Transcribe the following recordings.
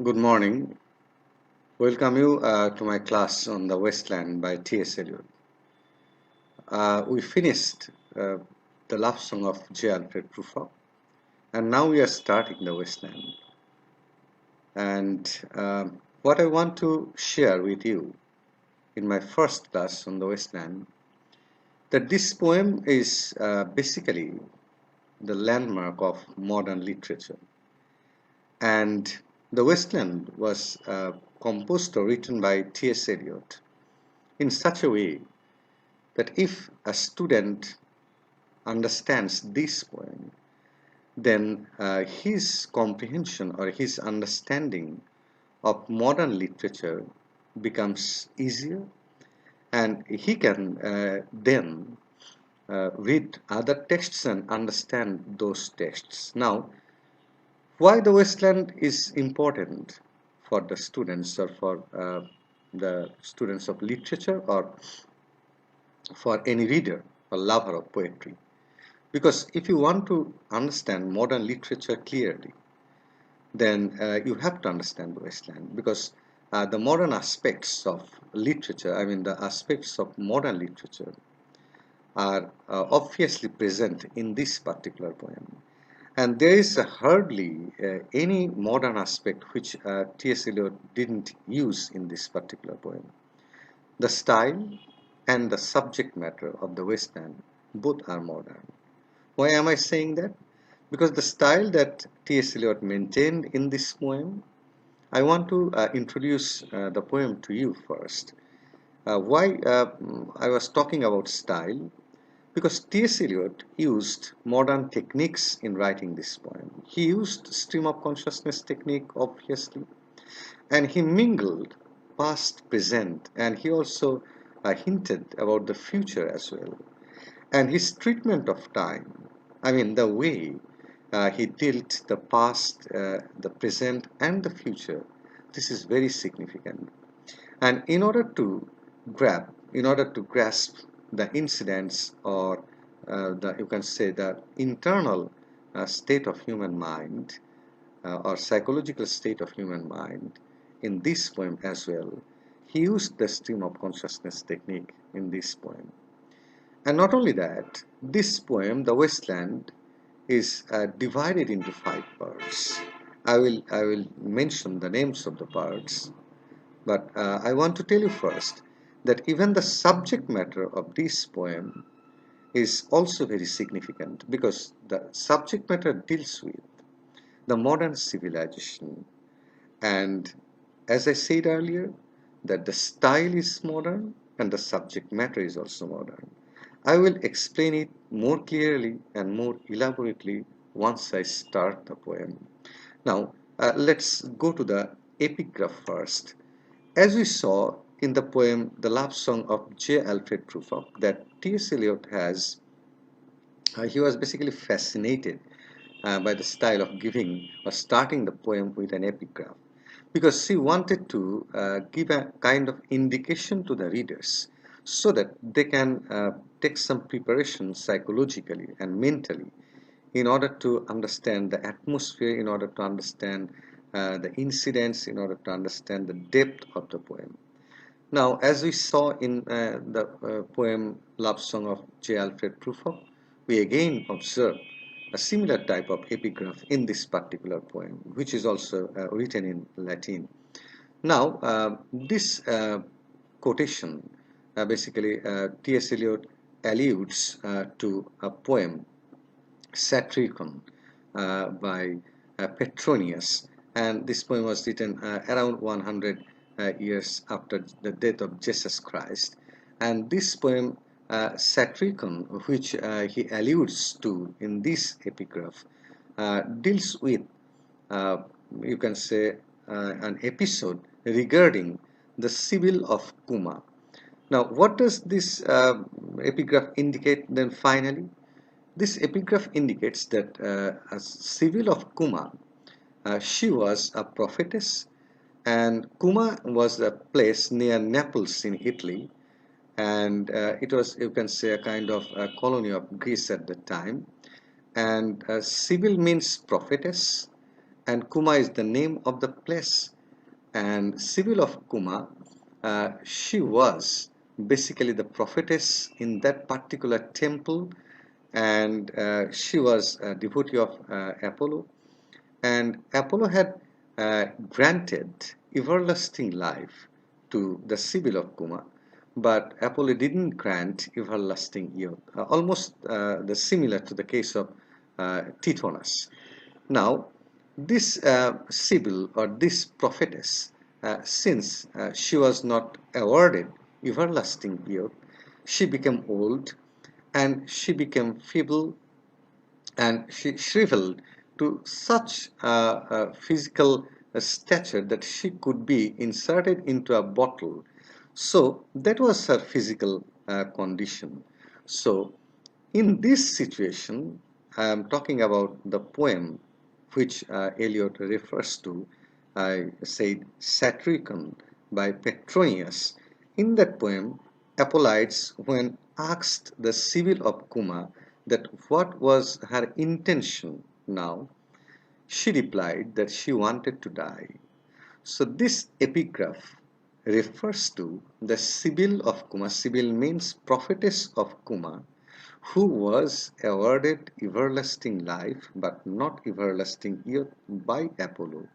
Good morning. Welcome you to my class on the Wasteland by T.S. Eliot. We finished uh, the love song of J. Alfred Prufrock, and now we are starting the Wasteland. And what I want to share with you in my first class on the Wasteland, that this poem is basically the landmark of modern literature. And the Wasteland was composed or written by T.S. Eliot in such a way that if a student understands this poem, then his comprehension or his understanding of modern literature becomes easier, and he can then read other texts and understand those texts. Now, why the Westland is important for the students or for the students of literature or for any reader or lover of poetry? Because if you want to understand modern literature clearly, then you have to understand the Westland. Because the modern aspects of literature, I mean, the aspects of modern literature, are obviously present in this particular poem. And there is hardly any modern aspect which T.S. Eliot didn't use in this particular poem. The style and the subject matter of the Westland both are modern. Why am I saying that? Because the style that T.S. Eliot maintained in this poem, I want to introduce the poem to you first. Why I was talking about style? Because T.S. Eliot used modern techniques in writing this poem. He used stream of consciousness technique, obviously, and he mingled past, present, and he also hinted about the future as well. And his treatment of time, I mean, the way he dealt the past, the present, and the future, this is very significant. And in order to grasp the incidents or you can say the internal state of human mind or psychological state of human mind in this poem as well, he used the stream of consciousness technique in this poem. And not only that, this poem, The Wasteland, is divided into 5 parts. I will mention the names of the parts, but I want to tell you first that even the subject matter of this poem is also very significant because the subject matter deals with the modern civilization. And as I said earlier, that the style is modern and the subject matter is also modern. I will explain it more clearly and more elaborately once I start the poem. Now, let's go to the epigraph first. As we saw in the poem The Love Song of J. Alfred Prufrock, that T.S. Eliot he was basically fascinated by the style of giving or starting the poem with an epigraph because she wanted to give a kind of indication to the readers so that they can take some preparation psychologically and mentally in order to understand the atmosphere, in order to understand the incidents, in order to understand the depth of the poem. Now, as we saw in the poem Love Song of J. Alfred Prufrock, we again observe a similar type of epigraph in this particular poem, which is also written in Latin. Now, this quotation basically T.S. Eliot alludes to a poem, Satiricon, by Petronius, and this poem was written around 100 years after the death of Jesus Christ. And this poem, Satiricon, which he alludes to in this epigraph, deals with, uh, you can say, an episode regarding the Sibyl of Kuma. Now, what does this epigraph indicate then finally? This epigraph indicates that a Sibyl of Kuma, she was a prophetess, and Kuma was a place near Naples in Italy, and it was, you can say, a kind of a colony of Greece at the time. And Sibyl means prophetess, and Kuma is the name of the place. And Sibyl of Kuma, she was basically the prophetess in that particular temple, and she was a devotee of Apollo. And Apollo had granted everlasting life to the Sibyl of Kuma, but Apollo didn't grant everlasting youth, almost the similar to the case of Tithonus. Now, this Sibyl or this prophetess, since she was not awarded everlasting youth, she became old and she became feeble and she shriveled to such a physical stature that she could be inserted into a bottle. So that was her physical condition. So in this situation, I am talking about the poem which Eliot refers to. I said Satiricon by Petronius. In that poem, Apollides, when asked the Sibyl of Cuma that what was her intention now, she replied that she wanted to die. So this epigraph refers to the Sibyl of Cuma. Sibyl means prophetess of Cuma, who was awarded everlasting life but not everlasting youth by Apollo.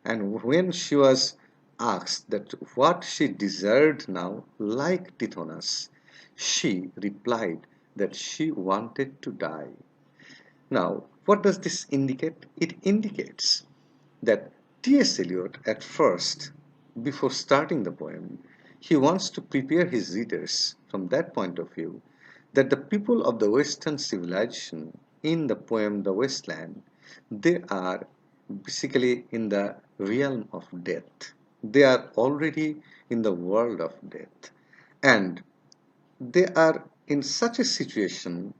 And when she was asked that what she desired now, like Tithonus, she replied that she wanted to die. Now, what does this indicate? It indicates that T.S. Eliot, at first, before starting the poem, he wants to prepare his readers from that point of view that the people of the Western civilization in the poem The Wasteland, they are basically in the realm of death. They are already in the world of death. And they are in such a situation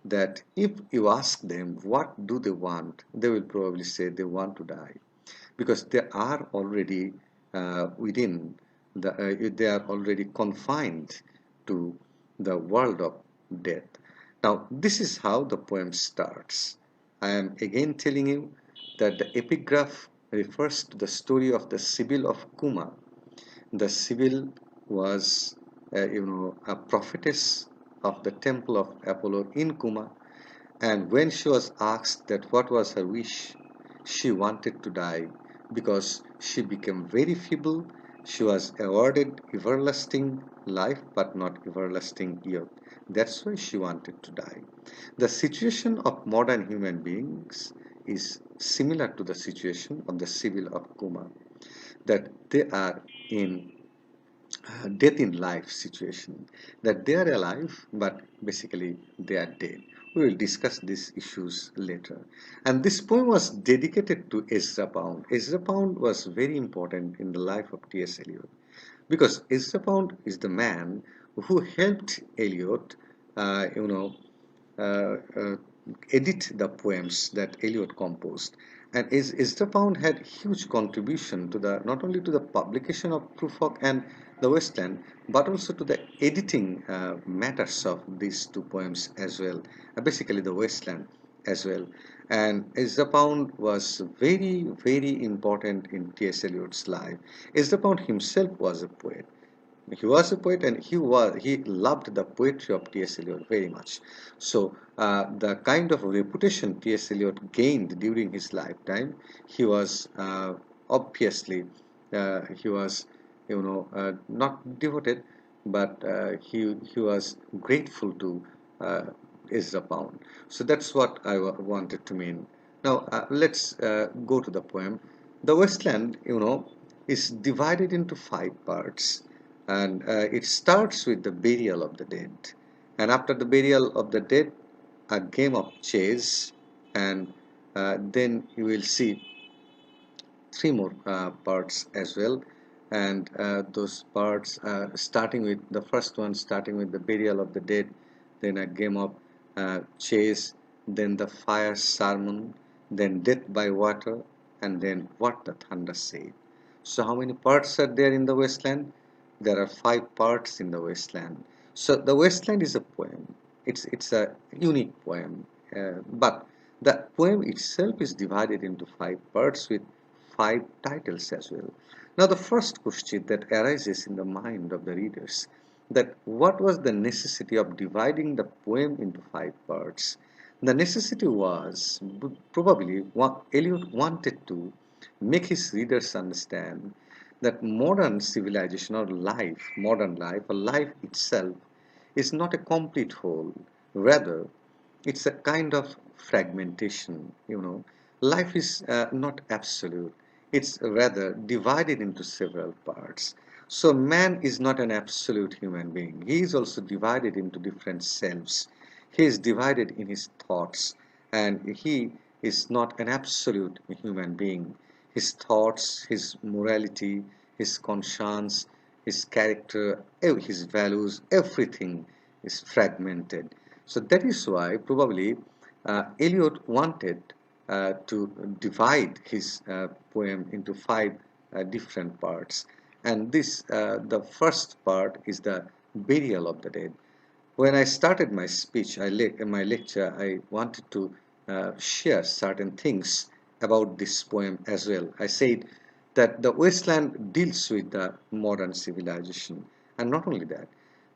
that if you ask them what do they want, they will probably say they want to die because they are already within they are already confined to the world of death. Now, this is how the poem starts. I am again telling you that the epigraph refers to the story of the Sibyl of Cuma. The Sibyl was, a prophetess of the temple of Apollo in Cuma, and when she was asked that what was her wish, she wanted to die because she became very feeble. She was awarded everlasting life but not everlasting youth. That's why she wanted to die. The situation of modern human beings is similar to the situation of the Sibyl of Cuma, that they are in death in life situation, that they are alive but basically they are dead. We will discuss these issues later. And this poem was dedicated to Ezra Pound. Ezra Pound was very important in the life of T.S. Eliot because Ezra Pound is the man who helped Eliot, you know, uh, uh, edit the poems that Eliot composed. And Ezra Pound had huge contribution to the not only to the publication of Prufrock and the Westland, but also to the editing matters of these two poems as well, basically the Westland as well. And Ezra Pound was very, very important in T.S. Eliot's life. Ezra Pound himself was a poet. He was a poet and he loved the poetry of T.S. Eliot very much. So the kind of reputation T.S. Eliot gained during his lifetime, he was obviously he was not devoted, but he was grateful to Ezra Pound. So that's what I wanted to mean. Now let's go to the poem. The Westland, is divided into five parts, and it starts with the burial of the dead. And after the burial of the dead, a game of chess, and then you will see three more parts as well. And those parts, starting with the first one, starting with the burial of the dead, then a game of chase, then the fire sermon, then death by water, and then what the thunder said. So how many parts are there in the Wasteland? There are five parts in the Wasteland. So the Wasteland is a poem. It's a unique poem, but The poem itself is divided into five parts with five titles as well. Now, the first question that arises in the mind of the readers, that what was the necessity of dividing the poem into five parts? The necessity was probably what Eliot wanted to make his readers understand that modern civilization or life, modern life, or life itself, is not a complete whole. Rather, it's a kind of fragmentation. Life is not absolute. It's rather divided into several parts. So man is not an absolute human being. He is also divided into different selves. He is divided in his thoughts, and he is not an absolute human being. His thoughts, his morality, his conscience, his character, his values, everything is fragmented. So that is why probably Eliot wanted to divide his poem into five different parts. And the first part is the burial of the dead. When I started my speech, in my lecture, I wanted to share certain things about this poem as well. I said that the Wasteland deals with the modern civilization, and not only that,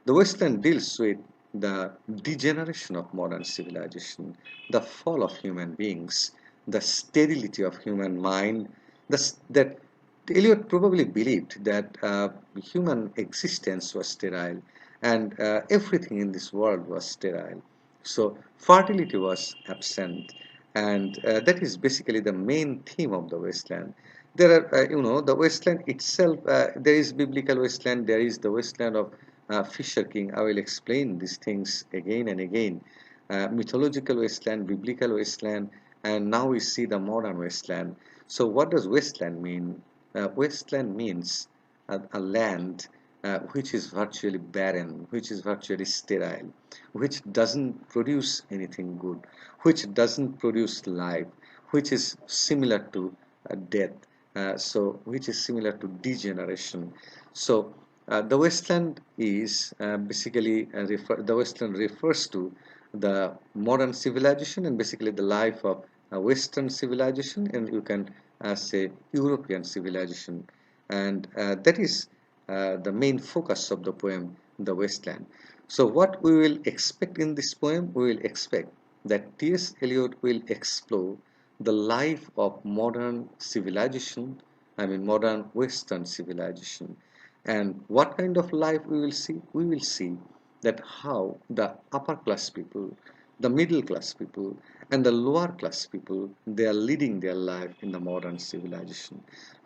the Wasteland deals with the degeneration of modern civilization, the fall of human beings, the sterility of human mind, that Eliot probably believed that human existence was sterile and everything in this world was sterile. So fertility was absent, and that is basically the main theme of the wasteland. There are, the wasteland itself. There is biblical wasteland. There is the wasteland of Fisher King. I will explain these things again and again. Mythological wasteland, biblical wasteland, and now we see the modern wasteland. So, what does wasteland mean? Wasteland means a land which is virtually barren, which is virtually sterile, which doesn't produce anything good, which doesn't produce life, which is similar to death, which is similar to degeneration. So the wasteland is basically the wasteland refers to the modern civilization and basically the life of Western civilization, and you can say European civilization, and that is the main focus of the poem, The Wasteland. So, what we will expect in this poem, we will expect that T.S. Eliot will explore the life of modern civilization, I mean, modern Western civilization. And what kind of life we will see? We will see that how the upper class people, the middle class people, and the lower class people, they are leading their life in the modern civilization.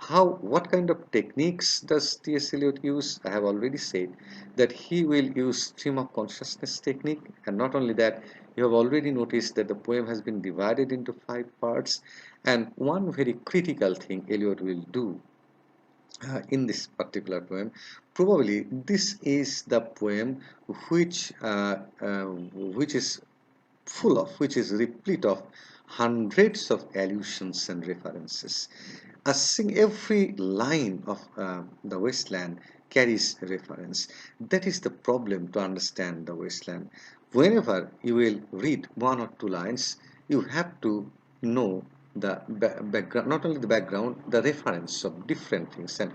What kind of techniques does T.S. Eliot use? I have already said that he will use stream of consciousness technique, and not only that, you have already noticed that the poem has been divided into five parts, and one very critical thing Eliot will do in this particular poem, probably this is the poem which which is which is replete of hundreds of allusions and references. Every line of the wasteland carries reference. That is the problem to understand the wasteland. Whenever you will read one or two lines, you have to know the background, not only the background, the reference of different things. And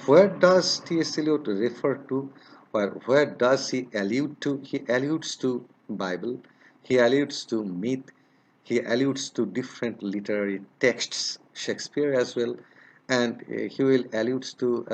where does T.S. Eliot refer to, or where does he allude to? He alludes to Bible, he alludes to myth, he alludes to different literary texts, Shakespeare as well, and he will allude to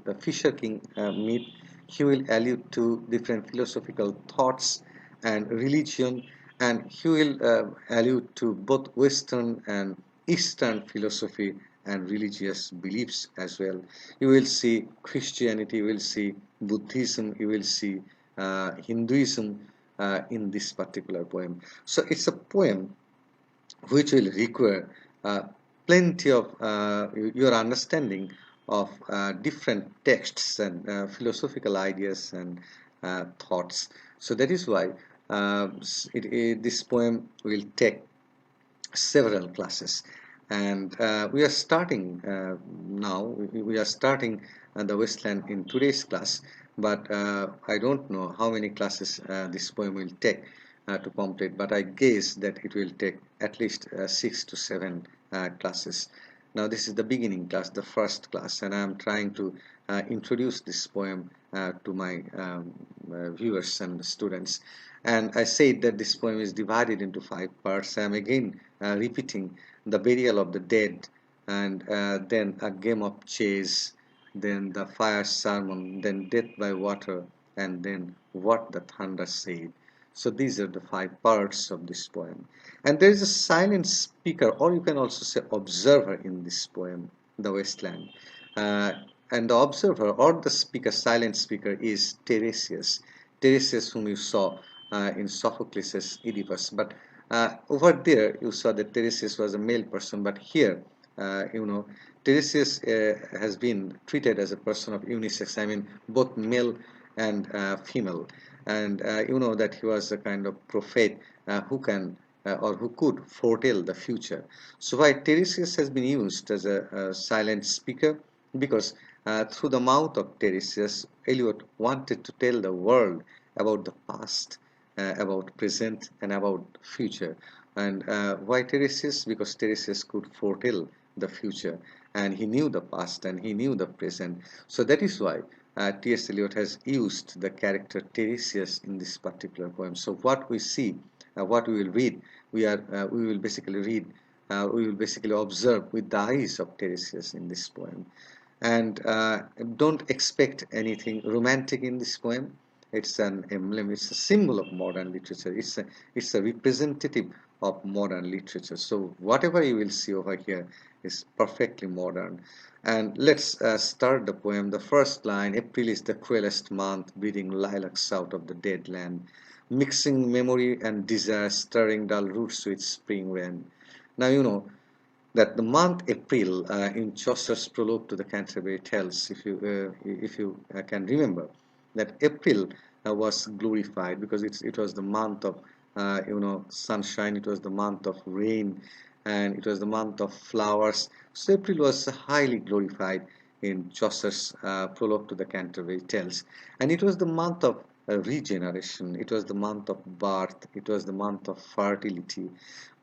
the Fisher King myth. He will allude to different philosophical thoughts and religion, and he will allude to both Western and Eastern philosophy and religious beliefs as well. You will see Christianity, you will see Buddhism, you will see Hinduism in this particular poem. So it's a poem which will require uh, plenty of your understanding of different texts and philosophical ideas and thoughts. So that is why this poem will take several classes, and we are starting now. We are starting the Westland in today's class, but I don't know how many classes this poem will take. to complete, but I guess that it will take at least 6 to 7 classes. Now this is the beginning class, the first class, and I'm trying to introduce this poem to my viewers and students. And I said that this poem is divided into 5 parts. I'm again repeating the burial of the dead, and then a game of chase, then the fire sermon, then death by water, and then what the thunder said. So these are the 5 parts of this poem. And there is a silent speaker, or you can also say observer in this poem, The Wasteland. Uh, and the observer or the speaker, silent speaker, is Tiresias. Tiresias, whom you saw in Sophocles' Oedipus. But over there, you saw that Tiresias was a male person, but here, Tiresias has been treated as a person of unisex, I mean, both male and female. And you know that he was a kind of prophet who can or who could foretell the future. So why Tiresias has been used as a silent speaker? Because through the mouth of Tiresias, Eliot wanted to tell the world about the past, about present, and about future. And why Tiresias? Because Tiresias could foretell the future, and he knew the past and he knew the present. So that is why T.S. Eliot has used the character Tiresias in this particular poem. So what we see, what we will read, we will basically read, we will basically observe with the eyes of Tiresias in this poem. And don't expect anything romantic in this poem. It's an emblem, it's a symbol of modern literature, it's a representative of modern literature. So whatever you will see over here is perfectly modern. And let's start the poem. The first line: April is the cruelest month, breeding lilacs out of the dead land, mixing memory and desire, stirring dull roots with spring rain. Now you know that the month April in Chaucer's prologue to the Canterbury Tales, if you can remember, that April was glorified because it was the month of sunshine, it was the month of rain, and it was the month of flowers. So April was highly glorified in Chaucer's prologue to the Canterbury Tales, and it was the month of regeneration. It was the month of birth. It was the month of fertility,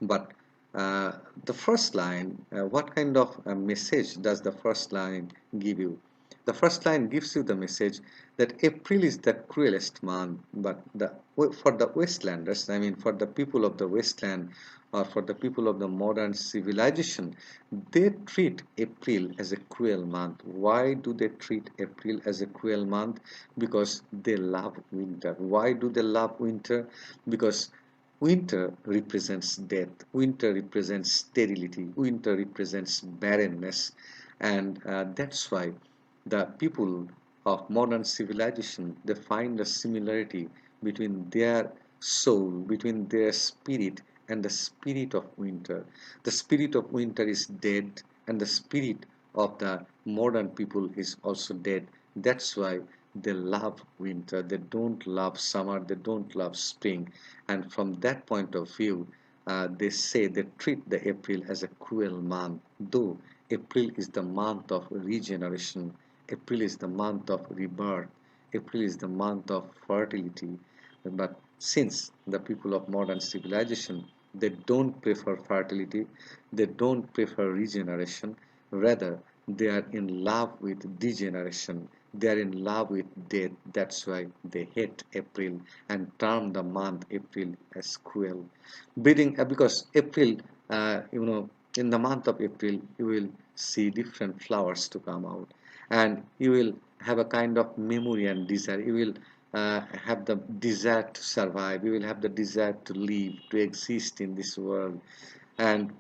but uh, the first line, what kind of a message does the first line give you? The first line gives you the message that April is the cruelest month, but for the Westlanders, I mean for the people of the Westland or for the people of the modern civilization, they treat April as a cruel month. Why do they treat April as a cruel month? Because they love winter. Why do they love winter? Because winter represents death, winter represents sterility, winter represents barrenness, and that's why the people of modern civilization, they find a similarity between their soul, between their spirit and the spirit of winter. The spirit of winter is dead, and the spirit of the modern people is also dead. That's why they love winter. They don't love summer. They don't love spring. And from that point of view, they say they treat the April as a cruel month, though April is the month of regeneration. April is the month of rebirth. April is the month of fertility. But since the people of modern civilization, they don't prefer fertility, they don't prefer regeneration, rather they are in love with degeneration, they are in love with death. That's why they hate April and term the month April as cruel. Because April, in the month of April, you will see different flowers to come out, and you will have a kind of memory and desire. You will have the desire to survive. You will have the desire to live, to exist in this world, and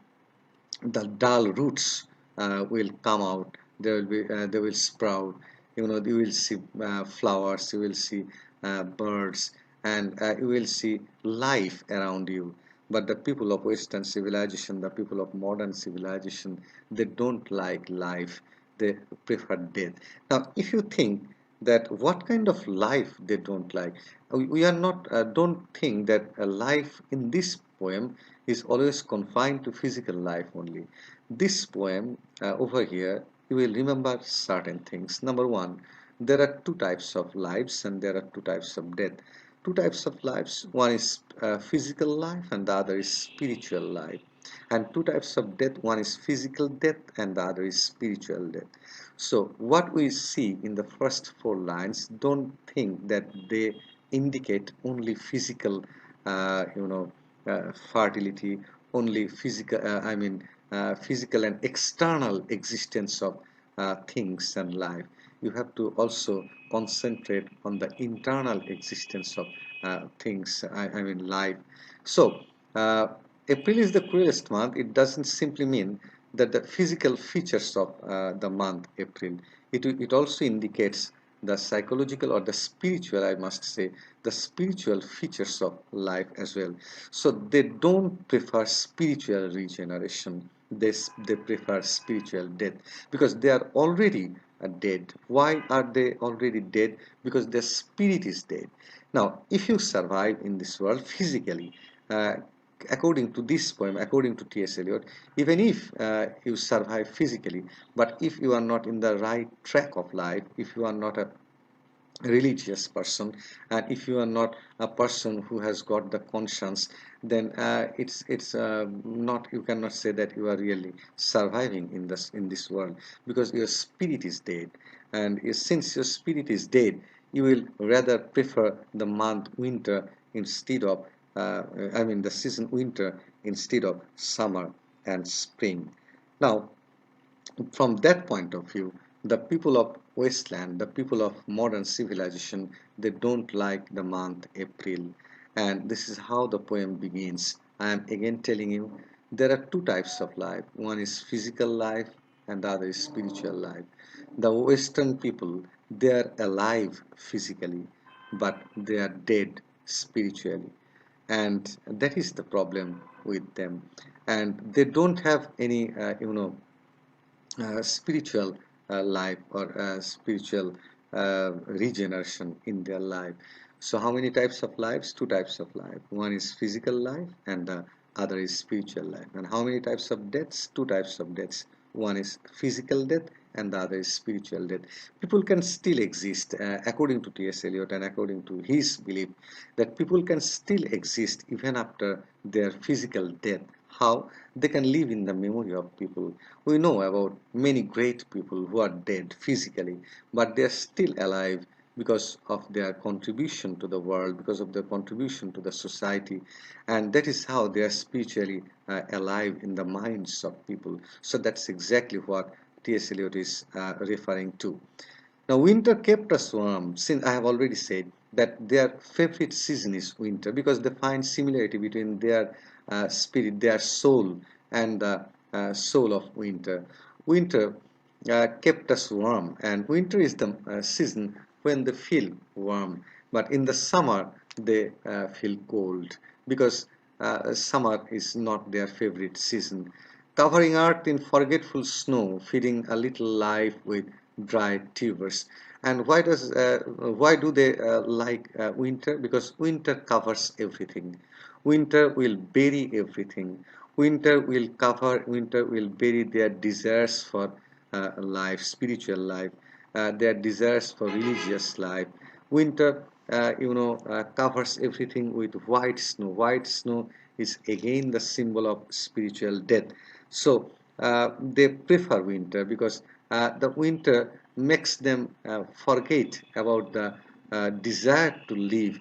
the dull roots will come out. They will sprout. You will see flowers. You will see birds, and you will see life around you. But the people of Western civilization, the people of modern civilization, they don't like life. They prefer death. Now, if you think that what kind of life they don't like, we are not. Don't think that a life in this poem is always confined to physical life only. This poem over here, you will remember certain things. Number one, there are two types of lives and there are two types of death. two types of lives. One is physical life and the other is spiritual life. And two types of death. One is physical death and the other is spiritual death. So what we see in the first four lines, don't think that they indicate only physical, fertility, only physical, physical and external existence of things and life. You have to also concentrate on the internal existence of things, life. So, April is the cruelest month. It doesn't simply mean that the physical features of the month April. It also indicates the psychological or the spiritual, I must say, the spiritual features of life as well. So they don't prefer spiritual regeneration. They prefer spiritual death because they are already dead. Why are they already dead? Because their spirit is dead. Now, if you survive in this world physically, uh, according to this poem, according to T.S. Eliot, even if you survive physically, but if you are not in the right track of life, if you are not a religious person, and if you are not a person who has got the conscience, then it's not, you cannot say that you are really surviving in this world, because your spirit is dead. And since your spirit is dead, you will rather prefer the month winter instead of the season winter instead of summer and spring. Now, from that point of view, the people of Wasteland, the people of modern civilization, they don't like the month April. And this is how the poem begins. I am again telling you, there are two types of life. One is physical life and the other is spiritual life. The Western people, they are alive physically, but they are dead spiritually. And that is the problem with them. And they don't have any, spiritual life or spiritual regeneration in their life. So how many types of lives? Two types of life. One is physical life and the other is spiritual life. And how many types of deaths? Two types of deaths. One is physical death and the other is spiritual death. People can still exist, according to T.S. Eliot and according to his belief, that people can still exist even after their physical death. How? They can live in the memory of people. We know about many great people who are dead physically, but they are still alive because of their contribution to the world, because of their contribution to the society, and that is how they are spiritually alive in the minds of people. So that's exactly what T.S. Eliot is referring to. Now, winter kept us warm, since I have already said that their favorite season is winter because they find similarity between their spirit, their soul, and the soul of winter. Winter kept us warm, and winter is the season when they feel warm, but in the summer they feel cold because summer is not their favorite season. Covering earth in forgetful snow, feeding a little life with dried tubers. And why do they like winter? Because winter covers everything. Winter will bury everything. Winter will bury their desires for life, spiritual life, their desires for religious life. Winter, covers everything with white snow. White snow is again the symbol of spiritual death. So they prefer winter because the winter makes them forget about the desire to live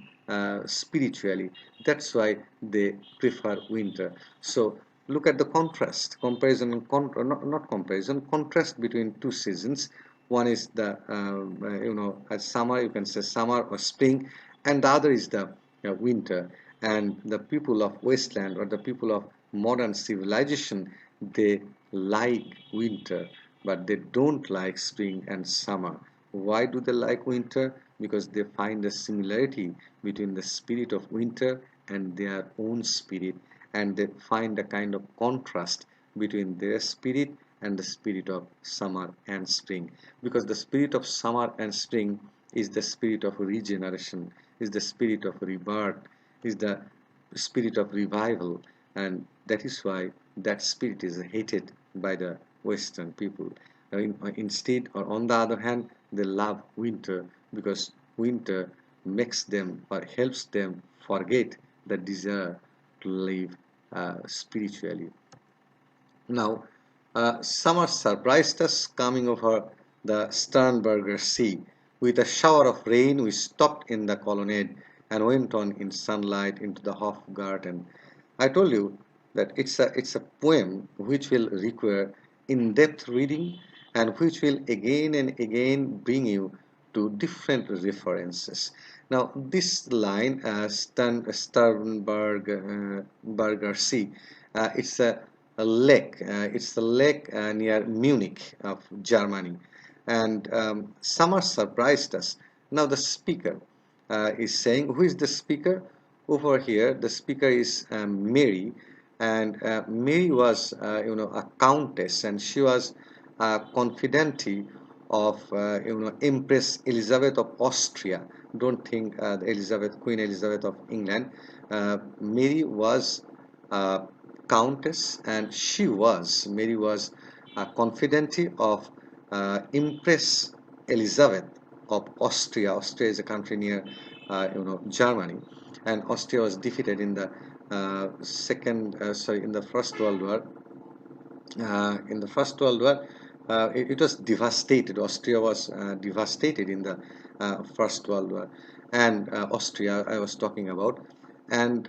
spiritually. That's why they prefer winter. So look at the contrast, comparison, and not comparison, contrast between two seasons. One is the summer, you can say summer or spring, and the other is the winter. And the people of wasteland or the people of modern civilization, they like winter, but they don't like spring and summer. Why do they like winter? Because they find a similarity between the spirit of winter and their own spirit, and they find a kind of contrast between their spirit and the spirit of summer and spring. Because the spirit of summer and spring is the spirit of regeneration, is the spirit of rebirth, is the spirit of revival, and that is why that spirit is hated by the Western people. Instead, or on the other hand, they love winter because winter makes them or helps them forget the desire to live spiritually. Now, summer surprised us coming over the Sternberger Sea. With a shower of rain, we stopped in the colonnade and went on in sunlight into the Hofgarten. I told you that it's a poem which will require in-depth reading and which will again and again bring you to different references. Now, this line, Sternberger Sea, it's a lake. It's a lake near Munich of Germany, and summer surprised us. Now the speaker is saying, who is the speaker? Over here, the speaker is Mary, and Mary was, a countess, and she was a confidante of, Empress Elizabeth of Austria. Don't think Queen Elizabeth of England. Mary was countess, and Mary was a confidante of Empress Elizabeth of Austria. Austria is a country near, Germany, and Austria was defeated in the in the First World War. It was devastated. Austria was devastated in the First World War, and Austria I was talking about. And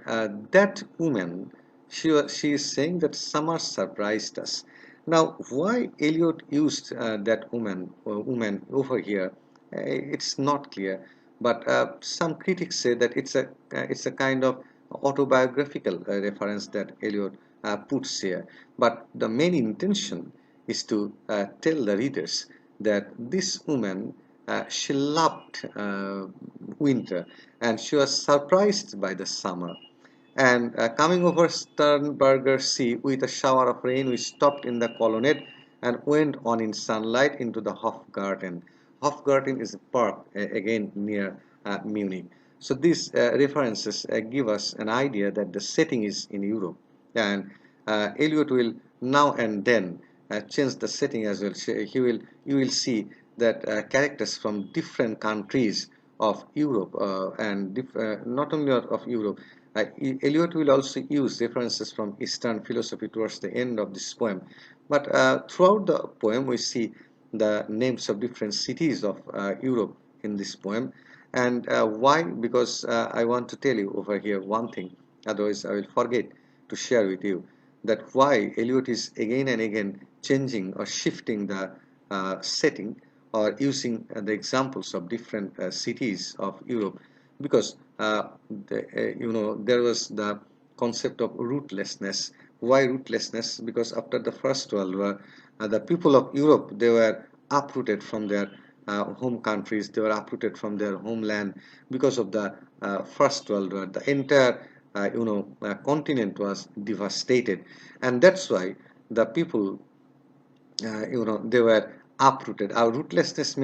that woman, she is saying that summer surprised us. Now, why Eliot used that woman over here, it's not clear. But some critics say that it's a kind of autobiographical reference that Eliot puts here. But the main intention is to tell the readers that this woman, she loved winter, and she was surprised by the summer. And coming over Sternberger Sea with a shower of rain, we stopped in the colonnade and went on in sunlight into the Hofgarten. Hofgarten is a park, again near Munich. So these references give us an idea that the setting is in Europe, and Eliot will now and then change the setting as well. You will see that characters from different countries of Europe, not only of Europe. Eliot will also use references from Eastern philosophy towards the end of this poem. But throughout the poem, we see the names of different cities of Europe in this poem. And why? Because I want to tell you over here one thing, otherwise I will forget to share with you that why Eliot is again and again changing or shifting the setting or using the examples of different cities of Europe, because there was the concept of rootlessness. Why rootlessness? Because after the First World War, the people of Europe, they were uprooted from their home countries. They were uprooted from their homeland because of the First World War. The entire continent was devastated, and that's why the people, they were uprooted. Our rootlessness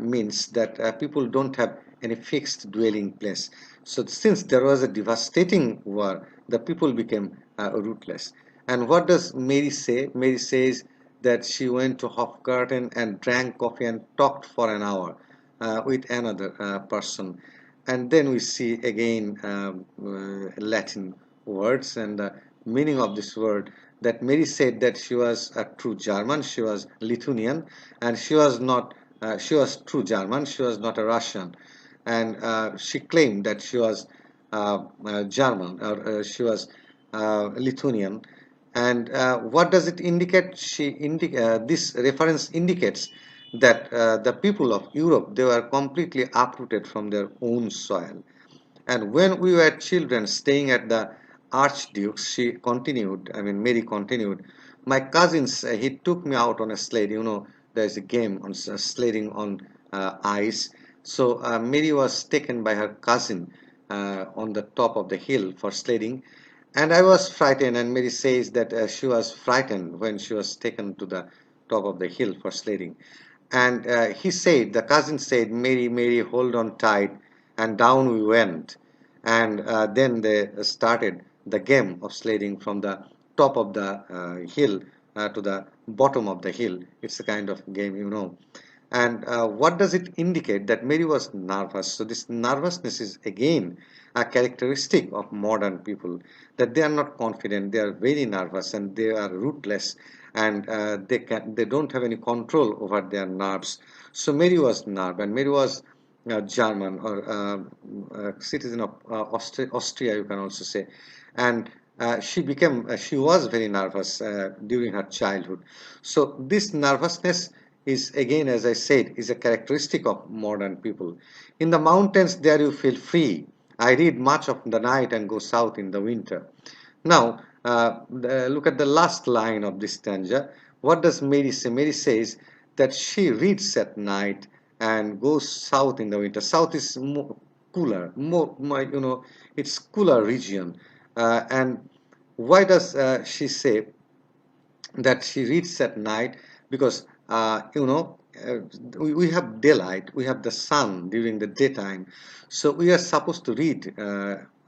means that people don't have any fixed dwelling place. So since there was a devastating war, the people became rootless. And what does Mary say? Mary says that she went to Hofgarten and drank coffee and talked for an hour with another person. And then we see again Latin words and the meaning of this word, that Mary said that she was a true German, she was Lithuanian, and she was true German, she was not a Russian. And she claimed that she was German, or she was Lithuanian. And what does it indicate? This reference indicates that the people of Europe, they were completely uprooted from their own soil. And when we were children staying at the Archduke's, Mary continued, my cousins, he took me out on a sled. There's a game on sledding on ice. So Mary was taken by her cousin on the top of the hill for sledding. And I was frightened, and Mary says that she was frightened when she was taken to the top of the hill for sledding. And the cousin said, Mary, Mary, hold on tight. And down we went. And then they started the game of sledding from the top of the hill to the bottom of the hill. It's a kind of game. And what does it indicate? That Mary was nervous. So this nervousness is again a characteristic of modern people, that they are not confident, they are very nervous, and they are rootless, and they don't have any control over their nerves. So Mary was nerve, and Mary was German, or citizen of Austria, you can also say. And she was very nervous during her childhood. So this nervousness is, again, as I said, is a characteristic of modern people. In the mountains, there you feel free. I read much of the night and go south in the winter. Now, look at the last line of this stanza. What does Mary say? Mary says that she reads at night and goes south in the winter. South is more cooler, it's cooler region. And why does she say that she reads at night? Because we have daylight, we have the sun during the daytime, so we are supposed to read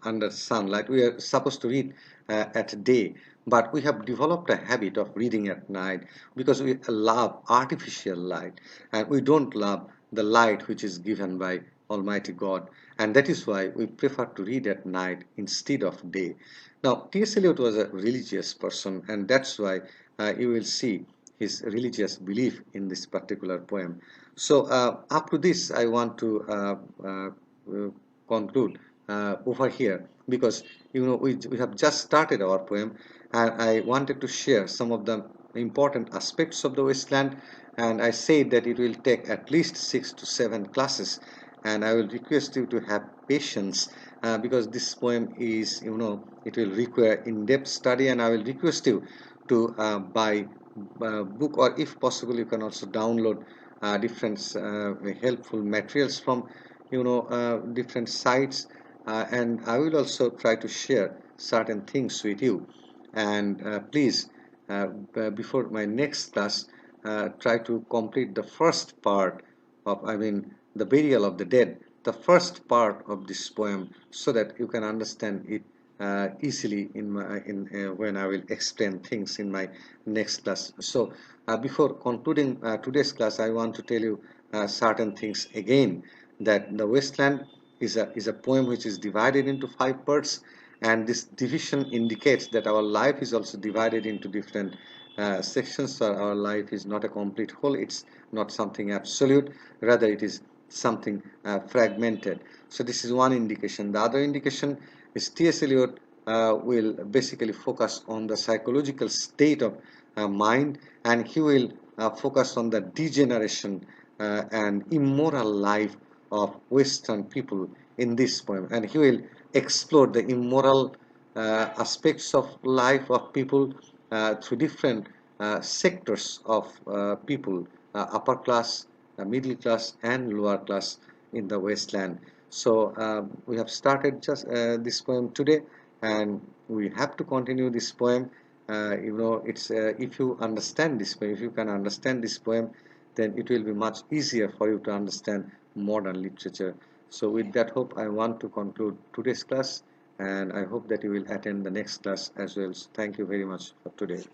under sunlight, we are supposed to read at day, but we have developed a habit of reading at night because we love artificial light, and we don't love the light which is given by Almighty God, and that is why we prefer to read at night instead of day. Now, T.S. Eliot was a religious person, and that's why you will see his religious belief in this particular poem. So, up to this, I want to conclude over here, because we have just started our poem, and I wanted to share some of the important aspects of the Wasteland, and I said that it will take at least 6 to 7 classes, and I will request you to have patience because this poem is, it will require in-depth study, and I will request you to buy book, or if possible you can also download different helpful materials from different sites, and I will also try to share certain things with you. And please, before my next class, try to complete the first part of, I mean, the burial of the dead, the first part of this poem, so that you can understand it easily when I will explain things in my next class. So before concluding today's class, I want to tell you certain things again, that the Wasteland is a poem which is divided into 5 parts, and this division indicates that our life is also divided into different sections. So our life is not a complete whole, it's not something absolute, rather it is something fragmented. So this is one indication. The other indication is T.S. Eliot will basically focus on the psychological state of mind, and he will focus on the degeneration and immoral life of Western people in this poem, and he will explore the immoral aspects of life of people through different sectors of people, upper class, middle class, and lower class in the Wasteland. So we have started just this poem today, and we have to continue this poem. It's if you understand this poem, if you can understand this poem, then it will be much easier for you to understand modern literature. So with that hope, I want to conclude today's class, and I hope that you will attend the next class as well. So thank you very much for today.